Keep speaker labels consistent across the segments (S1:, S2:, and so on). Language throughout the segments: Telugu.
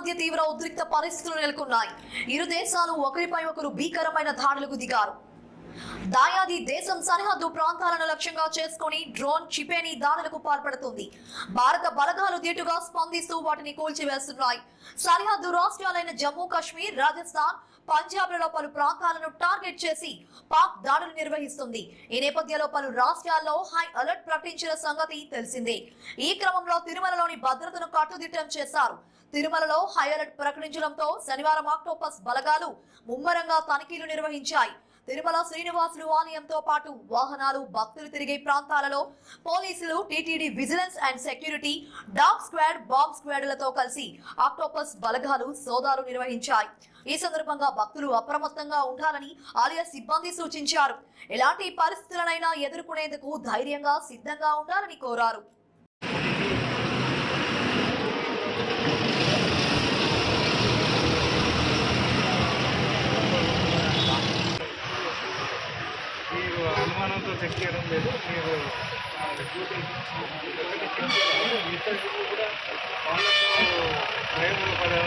S1: మధ్య తీవ్ర ఉద్రిక్త పరిస్థితులు నెలకొన్నాయి. ఇరు దేశాలు ఒకరిపై ఒకరు భీకరమైన దాడులకు దిగారు. దాయాది దేశం సరిహద్దు ప్రాంతాలను లక్ష్యంగా చేసుకుని డ్రోన్ క్షిపణి దాడులకు పాల్పడుతుంది. భారత బలగాలు ధీటుగా స్పందిస్తూ వాటిని కూల్చివేస్తున్నాయి. సరిహద్దు రాష్ట్రాలైన జమ్మూ కాశ్మీర్, రాజస్థాన్, పంజాబ్లలో పలు ప్రాంతాలను టార్గెట్ చేసి పాక్ దాడులు నిర్వహిస్తుంది. ఈ నేపథ్యంలో పలు రాష్ట్రాల్లో హై అలర్ట్ ప్రకటించిన సంగతి తెలిసిందే. ఈ క్రమంలో తిరుమలలోని భద్రతను కట్టుదిట్టం చేశారు. తిరుమలలో హై అలర్ట్ ప్రకటించడంతో శనివారం ఆక్టోపస్ బలగాలు ముమ్మరంగా తనిఖీలు నిర్వహించాయి. తిరుమల శ్రీనివాసులు ఆలయంతో పాటు వాహనాలు, భక్తులు తిరిగే ప్రాంతాలలో పోలీసులు, TTD vigilance and security, dog squad, bomb స్క్వాడ్లతో కలిసి ఆక్టోపస్ బలగాలు సోదాలు నిర్వహించాయి. ఈ సందర్భంగా భక్తులు అప్రమత్తంగా ఉండాలని ఆలయ సిబ్బంది సూచించారు. ఎలాంటి పరిస్థితులనైనా ఎదుర్కొనేందుకు ధైర్యంగా సిద్ధంగా ఉండాలని కోరారు.
S2: అనుమానంతో చెక్ చేయడం లేదు. మీరు కూడా వాళ్ళకు డ్రైవర్లు పడే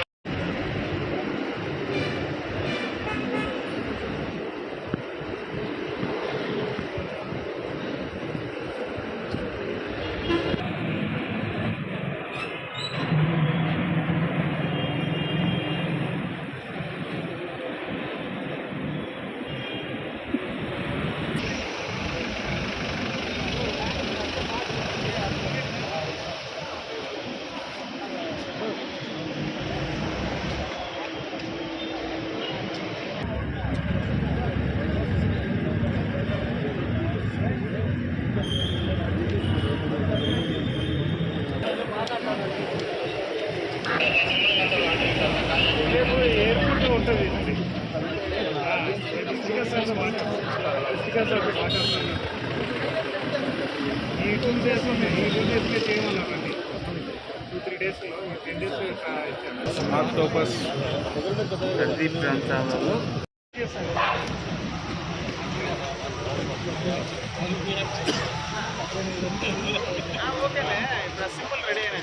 S2: ఎయిర్పోర్ట్ ఉంటుంది. ఈ 2 days ఉన్నాయి. ఈ 2 days చేయమన్నారండి. 2-3 daysలో 10 days ఇచ్చారు.
S3: ఆక్టోపస్ ప్రతి ప్రాంతాలలో
S2: ఓకేనే, ఇప్పుడు సింపుల్ రెడీ అయినా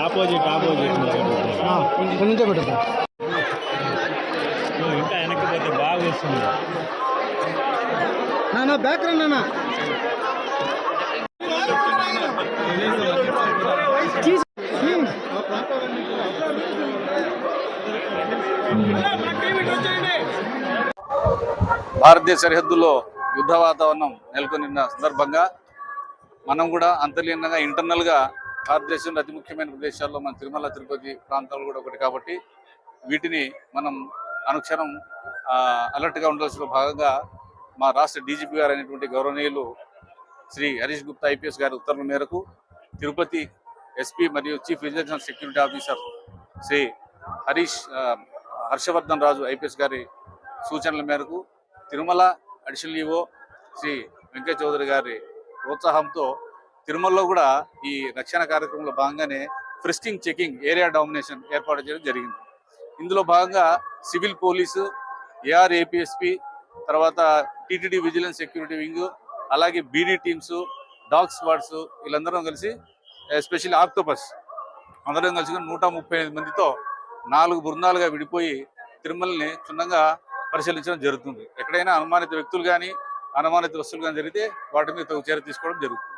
S3: ఆపోజిట్ కొంచెం పెట్టదు. ఇంకా వెనక్కి పోతే బాగా వస్తుంది. నా బ్యాక్ రన్ నాన్న.
S4: భారతదేశ సరిహద్దులో యుద్ధ వాతావరణం నెలకొన్న సందర్భంగా మనం కూడా అంతర్లీనంగా ఇంటర్నల్గా భారతదేశంలో అతి ముఖ్యమైన ప్రదేశాల్లో మన తిరుమల, తిరుపతి ప్రాంతాలు కూడా ఒకటి కాబట్టి వీటిని మనం అనుక్షణం అలర్ట్గా ఉండాల్సిన భాగంగా మా రాష్ట్ర డీజీపీ గారు అయినటువంటి గౌరవనీయులు శ్రీ హరీష్ గుప్తా ఐపీఎస్ గారి ఉత్తర్వుల మేరకు తిరుపతి ఎస్పీ మరియు chief vigilance security officer Shri Harshavardhan Raju IPS గారి సూచనల మేరకు తిరుమల అడిషనల్ ఈవో శ్రీ వెంకయ్య చౌదరి గారి ప్రోత్సాహంతో తిరుమలలో కూడా ఈ రక్షణ కార్యక్రమంలో భాగంగానే ఫ్రిస్టింగ్ చెకింగ్ ఏరియా డామినేషన్ ఏర్పాటు చేయడం జరిగింది. ఇందులో భాగంగా సివిల్ పోలీసు, ఏఆర్ఏపిఎస్పి, తర్వాత టీటీడీ విజిలెన్స్ సెక్యూరిటీ వింగ్, అలాగే బీడీ టీమ్స్, డాగ్ స్క్వాడ్స్ వీళ్ళందరం కలిసి ఎస్పెషల్లీ ఆక్టోపస్ అందరం కలిసి 135 మందితో 4 బృందాలుగా విడిపోయి తిరుమలని క్షుణ్ణంగా పరిశీలించడం జరుగుతుంది. ఎక్కడైనా అనుమానిత వ్యక్తులు కానీ అనుమానిత వస్తువులు కానీ జరిగితే వాటి మీద తగు చర్య తీసుకోవడం జరుగుతుంది.